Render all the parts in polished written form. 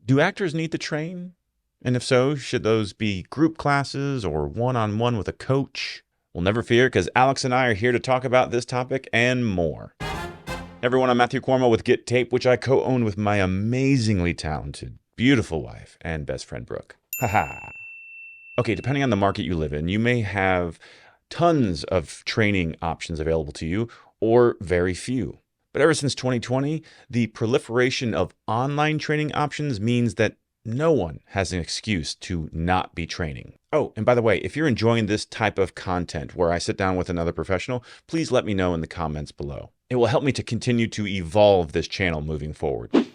Do actors need to train? And if so, should those be group classes or one-on-one with a coach? Well, never fear, because Alex and I are here to talk about this topic and more. Everyone, I'm Matthew Cuomo with Get Tape, which I co-own with my amazingly talented, beautiful wife and best friend, Brooke. Haha. Okay, depending on the market you live in, you may have tons of training options available to you, or very few. But ever since 2020, the proliferation of online training options means that no one has an excuse to not be training. Oh, and by the way, if you're enjoying this type of content where I sit down with another professional, please let me know in the comments below. It will help me to continue to evolve this channel moving forward. And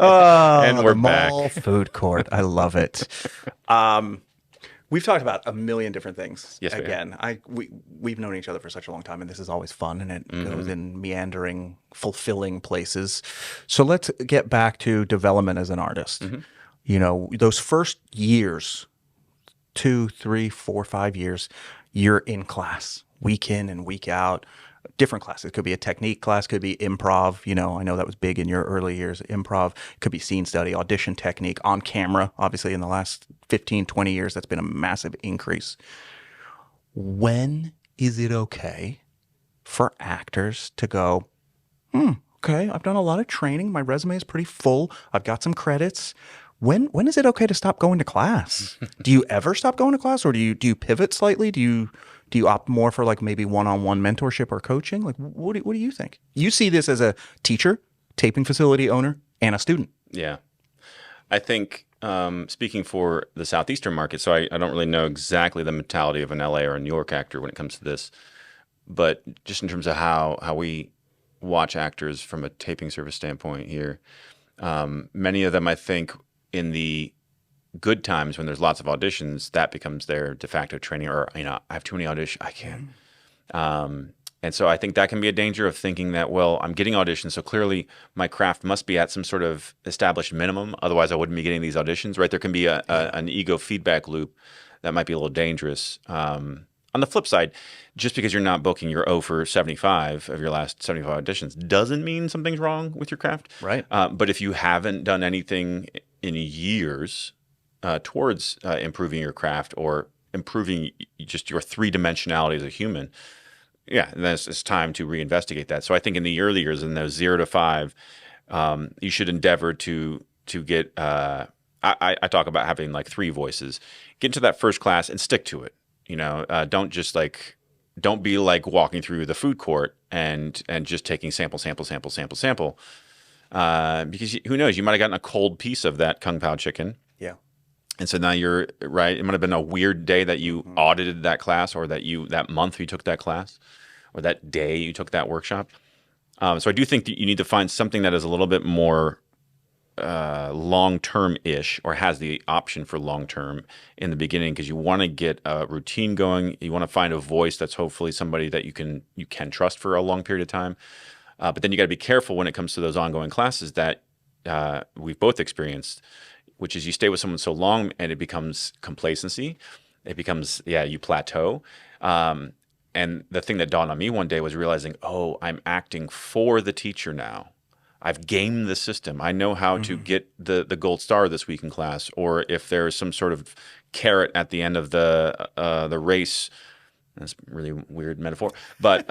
Oh, we're the mall back. food court. I love it. We've talked about a million different things. Yes, we have. Again, we've known each other for such a long time, and this is always fun, and it goes in meandering, fulfilling places. So let's get back to development as an artist. You know, those first years, 2, 3, 4, 5 years, you're in class, week in and week out. Different classes. It could be a technique class, could be improv. You know, I know that was big in your early years, improv. Could be scene study, audition technique, on camera. Obviously, in the last 15, 20 years, that's been a massive increase. When is it okay for actors to go, okay, I've done a lot of training. My resume is pretty full. I've got some credits. When is it okay to stop going to class? Do you ever stop going to class, or do you pivot slightly? Do you opt more for like maybe one-on-one mentorship or coaching? Like what do you think? You see this as a teacher, taping facility owner, and a student. Yeah. I think speaking for the Southeastern market, so I don't really know exactly the mentality of an LA or a New York actor when it comes to this, but just in terms of how we watch actors from a taping service standpoint here, many of them, I think, in the good times when there's lots of auditions, that becomes their de facto training, or, you know, I have too many auditions, I can't. And so I think that can be a danger of thinking that, well, I'm getting auditions, so clearly my craft must be at some sort of established minimum. Otherwise, I wouldn't be getting these auditions, right? There can be an ego feedback loop that might be a little dangerous. On the flip side, just because you're not booking your 0 for 75 of your last 75 auditions doesn't mean something's wrong with your craft. Right. But if you haven't done anything in years towards improving your craft or improving just your three-dimensionality as a human, yeah, then it's time to reinvestigate that. So I think in the early years, in those 0 to 5, you should endeavor to get. I talk about having like 3 voices. Get into that first class and stick to it. You know, don't be like walking through the food court and just taking sample. Because who knows, you might have gotten a cold piece of that Kung Pao chicken. Yeah. And so now you're right. It might have been a weird day that you audited that class, or that month you took that class, or that day you took that workshop. So I do think that you need to find something that is a little bit more long-term-ish, or has the option for long-term in the beginning, because you want to get a routine going. You want to find a voice that's hopefully somebody that you can trust for a long period of time. But then you got to be careful when it comes to those ongoing classes that we've both experienced, which is you stay with someone so long and it becomes complacency. It becomes, you plateau. And the thing that dawned on me one day was realizing, oh, I'm acting for the teacher now. I've gamed the system. I know how to get the gold star this week in class, or if there's some sort of carrot at the end of the race. That's a really weird metaphor. But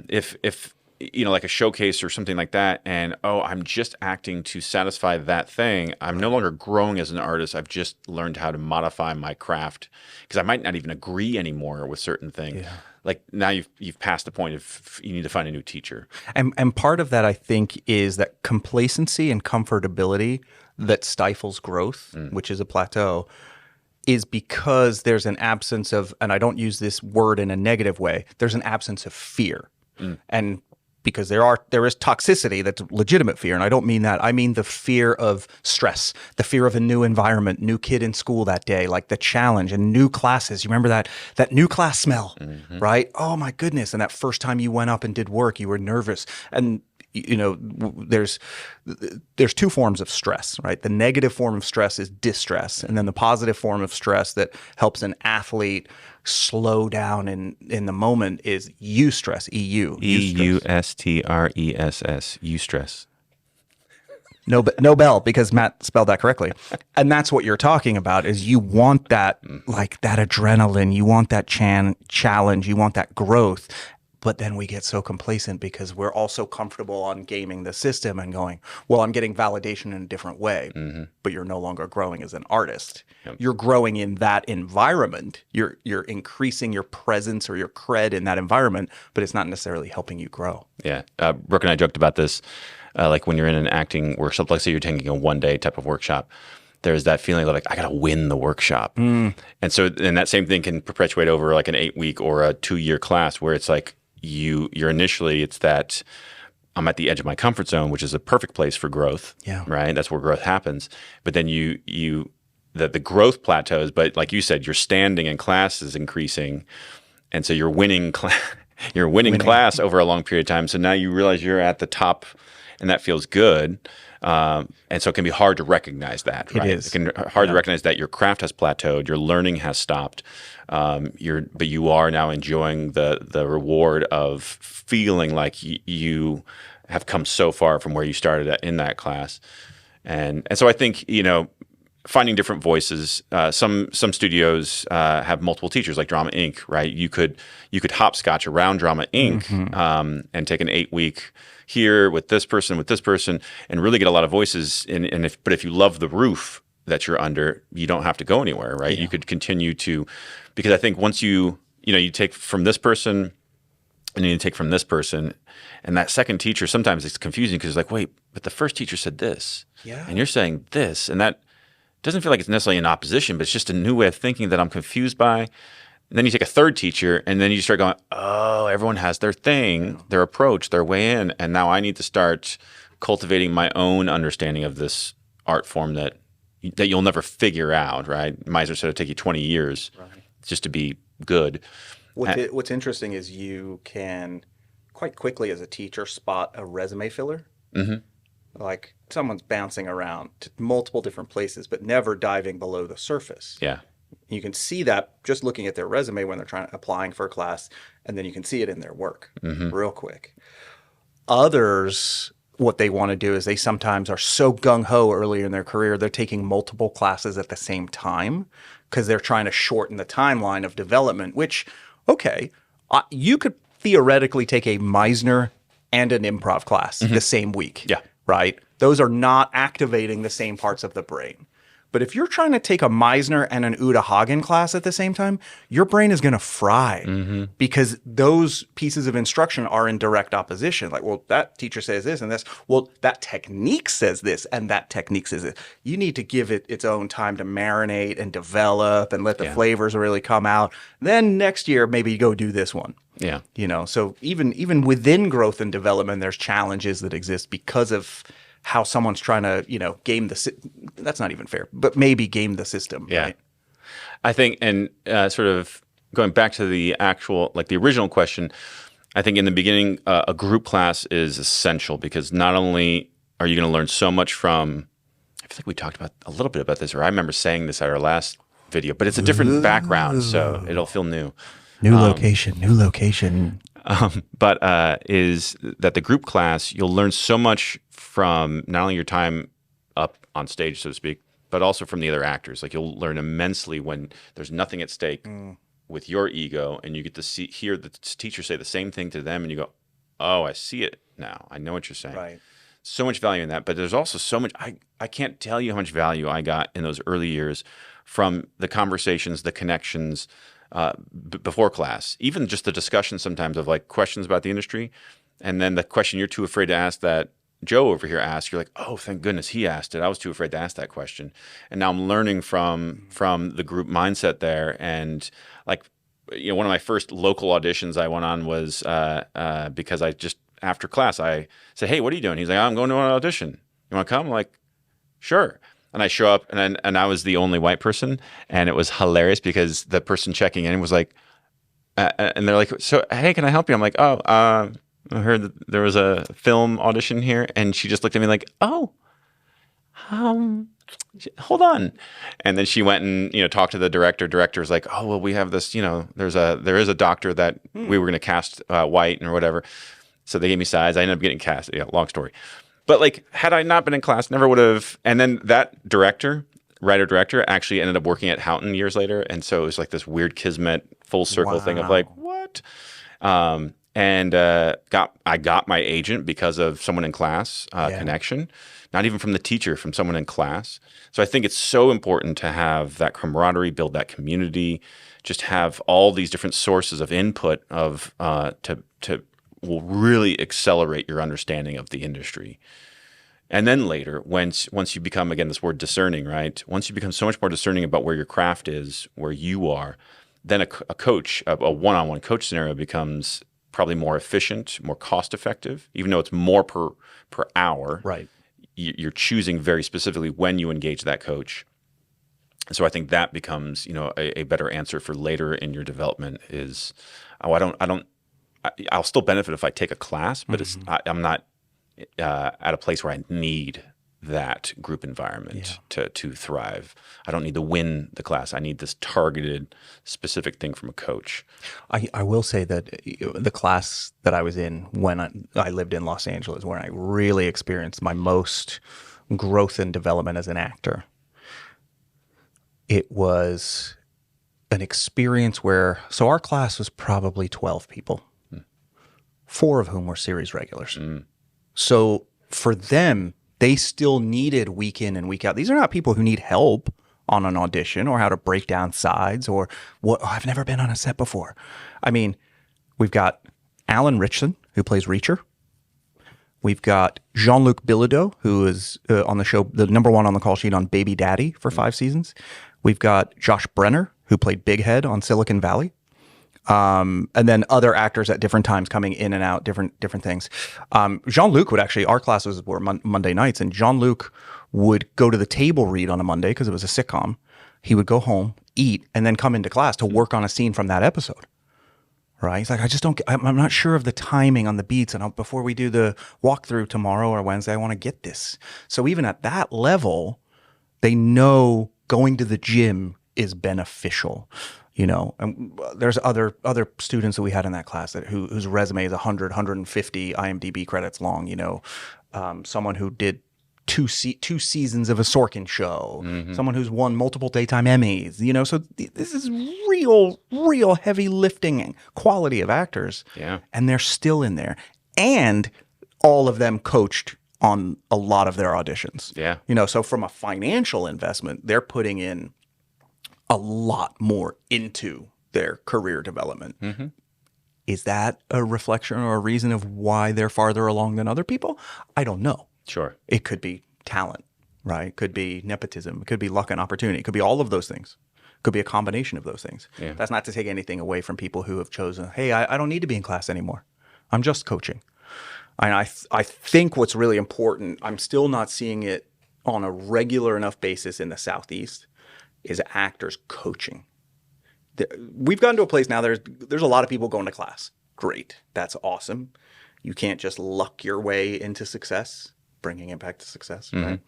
if you know, like a showcase or something like that, and I'm just acting to satisfy that thing. I'm no longer growing as an artist. I've just learned how to modify my craft, because I might not even agree anymore with certain things. Yeah. Like now you've passed the point of you need to find a new teacher. And part of that, I think, is that complacency and comfortability that stifles growth, which is a plateau, is because there's an absence of, and I don't use this word in a negative way, there's an absence of fear. And because there is toxicity that's legitimate fear, and I don't mean that. I mean the fear of stress, the fear of a new environment, new kid in school that day, like the challenge and new classes. You remember that new class smell, right? Oh my goodness! And that first time you went up and did work, you were nervous, and you know, there's 2 forms of stress, right? The negative form of stress is distress, and then the positive form of stress that helps an athlete slow down in the moment is eustress, E-U. E-U-S-T-R-E-S-S, eustress. Nobel, because Matt spelled that correctly. And that's what you're talking about is you want that, like that adrenaline, you want that challenge, you want that growth. But then we get so complacent because we're all so comfortable on gaming the system and going, well, I'm getting validation in a different way, but you're no longer growing as an artist. Yep. You're growing in that environment. You're increasing your presence or your cred in that environment, but it's not necessarily helping you grow. Yeah. Brooke and I joked about this. Like when you're in an acting workshop, like say you're taking a one-day type of workshop, there's that feeling of like, I got to win the workshop. And that same thing can perpetuate over like an 8-week or a 2-year class where it's like, you're initially, it's that I'm at the edge of my comfort zone, which is a perfect place for growth. Yeah. Right. That's where growth happens. But then the growth plateaus, but like you said, your standing in class is increasing. And so you're winning class over a long period of time. So now you realize you're at the top and that feels good. And so it can be hard to recognize that, right? It is. It can hard to recognize that your craft has plateaued, your learning has stopped. But you are now enjoying the reward of feeling like you have come so far from where you started in that class. And so I think, finding different voices. Some studios have multiple teachers, like Drama Inc. Right? You could hopscotch around Drama Inc. And take an 8-week here with this person, and really get a lot of voices. But if you love the roof that you're under, you don't have to go anywhere, right? Yeah. You could continue to, because I think once you take from this person, and then you take from this person, and that second teacher, sometimes it's confusing because it's like, wait, but the first teacher said this, and you're saying this, and that doesn't feel like it's necessarily in opposition, but it's just a new way of thinking that I'm confused by. And then you take a third teacher, and then you start going, oh, everyone has their thing, their approach, their way in, and now I need to start cultivating my own understanding of this art form that you'll never figure out, right? Meisner said it'll take you 20 years just to be good. What's interesting is you can quite quickly as a teacher spot a resume filler. Like someone's bouncing around to multiple different places, but never diving below the surface. Yeah. You can see that just looking at their resume when they're applying for a class, and then you can see it in their work real quick. Others, what they want to do is they sometimes are so gung-ho early in their career, they're taking multiple classes at the same time because they're trying to shorten the timeline of development, which, okay, you could theoretically take a Meisner and an improv class the same week. Yeah. Right? Those are not activating the same parts of the brain. But if you're trying to take a Meisner and an Uta Hagen class at the same time, your brain is going to fry because those pieces of instruction are in direct opposition. Like, well, that teacher says this and this. Well, that technique says this and that technique says this. You need to give it its own time to marinate and develop and let the flavors really come out. Then next year, maybe you go do this one. Yeah. So even within growth and development, there's challenges that exist because of how someone's trying to, game that's not even fair, but maybe game the system. Yeah. Right? I think, and sort of going back to the actual, like the original question, I think in the beginning, a group class is essential because not only are you going to learn so much from, I feel like we talked about a little bit about this, or I remember saying this at our last video, but it's a different background, so it'll feel new. New location. But is that the group class, you'll learn so much from not only your time up on stage, so to speak, but also from the other actors. Like you'll learn immensely when there's nothing at stake with your ego, and you get to hear the teacher say the same thing to them, and you go, oh, I see it now. I know what you're saying. Right. So much value in that. But there's also so much, I can't tell you how much value I got in those early years from the conversations, the connections, before class, even just the discussion sometimes of like questions about the industry, and then the question you're too afraid to ask that Joe over here asked, you're like, oh, thank goodness he asked it. I was too afraid to ask that question, and now I'm learning from the group mindset there. And like, one of my first local auditions I went on was because I just after class I said, hey, what are you doing? He's like, I'm going to an audition. You want to come? I'm like, sure. And I show up, and I was the only white person, and it was hilarious because the person checking in was like, and they're like, so, hey, can I help you? I'm like, oh, I heard that there was a film audition here, and she just looked at me like, oh, hold on. And then she went and, talked to the director. Director was like, oh, well, we have this, there is a doctor that we were going to cast white or whatever. So they gave me size. I ended up getting cast. Yeah, long story. But like, had I not been in class, never would have. And then that writer director, actually ended up working at Houghton years later, and so it was like this weird kismet, full circle thing of like, Wow. what? And I got my agent because of someone in class Yeah. connection, not even from the teacher, from someone in class. So I think it's so important to have that camaraderie, build that community, just have all these different sources of input of to will really accelerate your understanding of the industry. And then later, once you become, again, this word discerning, right? Once you become so much more discerning about where your craft is, where you are, then a coach, a one-on-one coach scenario becomes probably more efficient, more cost-effective, even though it's more per hour. Right. You're choosing very specifically when you engage that coach. So I think that becomes, a better answer for later in your development is, I'll still benefit if I take a class, but I'm not at a place where I need that group environment to thrive. I don't need to win the class. I need this targeted, specific thing from a coach. I will say that the class that I was in when I lived in Los Angeles, where I really experienced my most growth and development as an actor, it was an experience where, so our class was probably 12 people, 4 of whom were series regulars. So for them, they still needed week in and week out. These are not people who need help on an audition or how to break down sides or what. Oh, I've never been on a set before. I mean, we've got Alan Richson, who plays Reacher. We've got Jean-Luc Bilodeau, who is on the show, the number 1 on the call sheet on Baby Daddy for 5 seasons. We've got Josh Brenner, who played Big Head on Silicon Valley. And then other actors at different times coming in and out, different things. Jean-Luc would actually, our classes were Monday nights, and Jean-Luc would go to the table read on a Monday because it was a sitcom. He would go home, eat, and then come into class to work on a scene from that episode. Right? He's like, I'm not sure of the timing on the beats, and before we do the walkthrough tomorrow or Wednesday, I want to get this. So even at that level, they know going to the gym is beneficial. And there's other students that we had in that class whose resume is 100, 150 IMDb credits long. Someone who did two seasons of a Sorkin show, someone who's won multiple daytime Emmys. So this is real heavy lifting quality of actors. Yeah, and they're still in there, and all of them coached on a lot of their auditions. Yeah, so from a financial investment, they're putting in a lot more into their career development. Is that a reflection or a reason of why they're farther along than other people? I don't know. Sure. It could be talent, right? It could be nepotism. It could be luck and opportunity. It could be all of those things. It could be a combination of those things. Yeah. That's not to take anything away from people who have chosen, hey, I don't need to be in class anymore. I'm just coaching. And I think what's really important, I'm still not seeing it on a regular enough basis in the Southeast, is actors coaching. We've gotten to a place now, there's a lot of people going to class. Great. That's awesome. You can't just luck your way into success, bringing it back to success, right?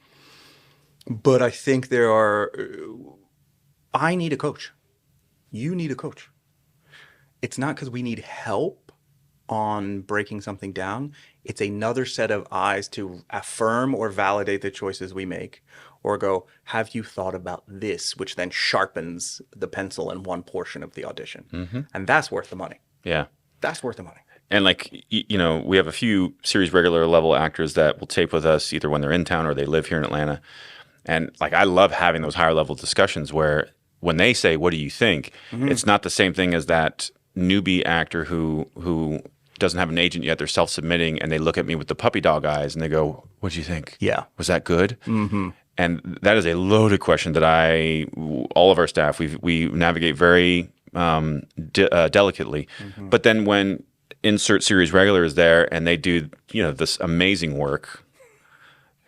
But I think I need a coach. You need a coach. It's not because we need help on breaking something down. It's another set of eyes to affirm or validate the choices we make, or go, have you thought about this, which then sharpens the pencil in one portion of the audition. And that's worth the money. Yeah. That's worth the money. And we have a few series regular level actors that will tape with us either when they're in town or they live here in Atlanta. And I love having those higher level discussions where when they say, what do you think? It's not the same thing as that newbie actor who doesn't have an agent yet. They're self-submitting and they look at me with the puppy dog eyes and they go, what do you think? Yeah. Was that good? And that is a loaded question that all of our staff, we navigate very delicately. But then when insert series regular is there and they do, this amazing work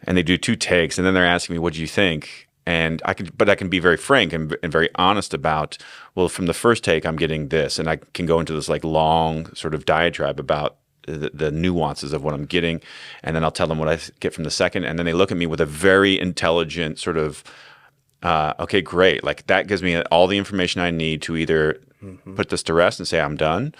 and they do 2 takes and then they're asking me, what do you think? And I can be very frank and very honest about, well, from the first take, I'm getting this. And I can go into this long sort of diatribe about the nuances of what I'm getting, and then I'll tell them what I get from the second, and then they look at me with a very intelligent sort of, okay, great. That gives me all the information I need to either put this to rest and say I'm done,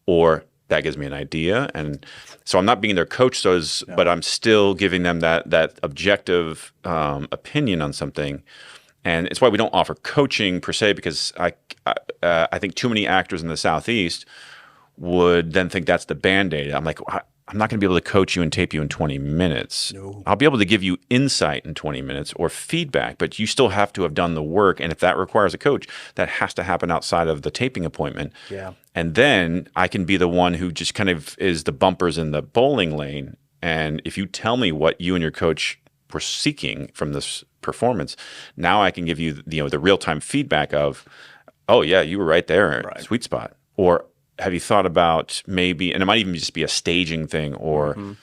or that gives me an idea. And so I'm not being their coach, but I'm still giving them that objective opinion on something. And it's why we don't offer coaching per se, because I think too many actors in the Southeast would then think that's the Band-Aid. I'm like, I'm not going to be able to coach you and tape you in 20 minutes. No. I'll be able to give you insight in 20 minutes or feedback, but you still have to have done the work. And if that requires a coach, that has to happen outside of the taping appointment. Yeah. And then I can be the one who just kind of is the bumpers in the bowling lane. And if you tell me what you and your coach were seeking from this performance, now I can give you the real-time feedback of, oh yeah, you were right there, Right. sweet spot. Or have you thought about maybe, and it might even just be a staging thing, or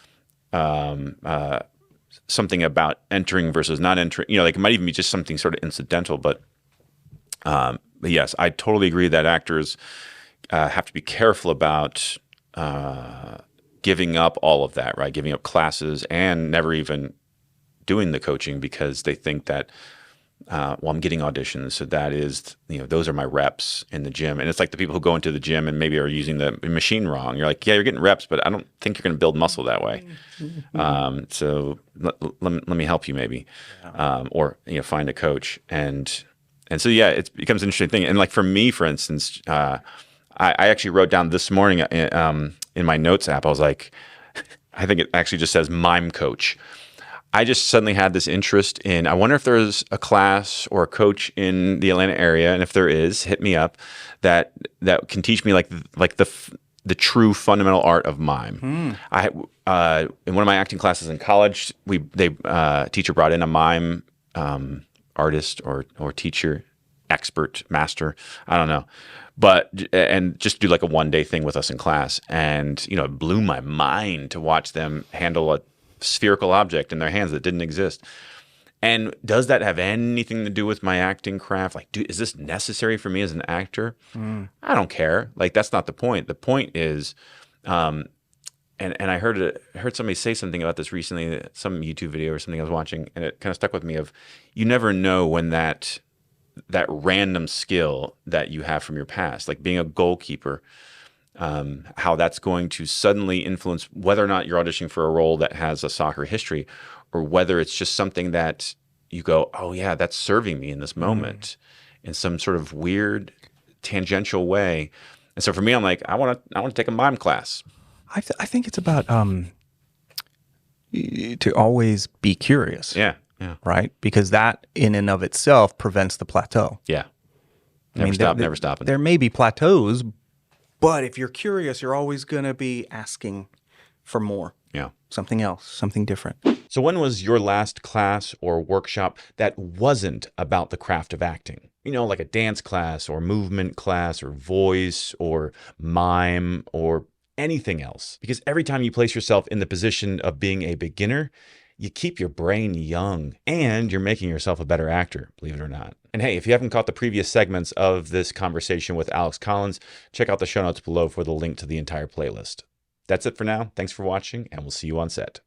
something about entering versus not entering. Like it might even be just something sort of incidental. But yes, I totally agree that actors have to be careful about giving up all of that, right? Giving up classes and never even doing the coaching, because they think that, I'm getting auditions, so that is, those are my reps in the gym. And it's like the people who go into the gym and maybe are using the machine wrong. You're like, yeah, you're getting reps, but I don't think you're going to build muscle that way. So let me help you maybe, or find a coach. And so yeah, it becomes an interesting thing. And like for me, for instance, I actually wrote down this morning in my notes app, I was like, I think it actually just says mime coach. I just suddenly had this interest in, I wonder if there's a class or a coach in the Atlanta area, and if there is, hit me up, that can teach me like the true fundamental art of mime. I in one of my acting classes in college, teacher brought in a mime artist or teacher, expert, master, I don't know. And just do like a 1-day thing with us in class. And, it blew my mind to watch them handle a spherical object in their hands that didn't exist. And does that have anything to do with my acting craft? Like, is this necessary for me as an actor? I don't care. Like, that's not the point. The point is, and I heard somebody say something about this recently, some YouTube video or something I was watching, and it kind of stuck with me of, you never know when that random skill that you have from your past, like being a goalkeeper, how that's going to suddenly influence whether or not you're auditioning for a role that has a soccer history, or whether it's just something that you go, oh yeah, that's serving me in this moment in some sort of weird tangential way. And so for me, I'm like, I want to take a mime class. I think it's about to always be curious. Yeah. Right? Because that in and of itself prevents the plateau. Yeah. Never stopping. There may be plateaus, but if you're curious, you're always going to be asking for more. Yeah. Something else, something different. So when was your last class or workshop that wasn't about the craft of acting? Like a dance class or movement class or voice or mime or anything else. Because every time you place yourself in the position of being a beginner, you keep your brain young and you're making yourself a better actor, believe it or not. And hey, if you haven't caught the previous segments of this conversation with Alex Collins, check out the show notes below for the link to the entire playlist. That's it for now. Thanks for watching, and we'll see you on set.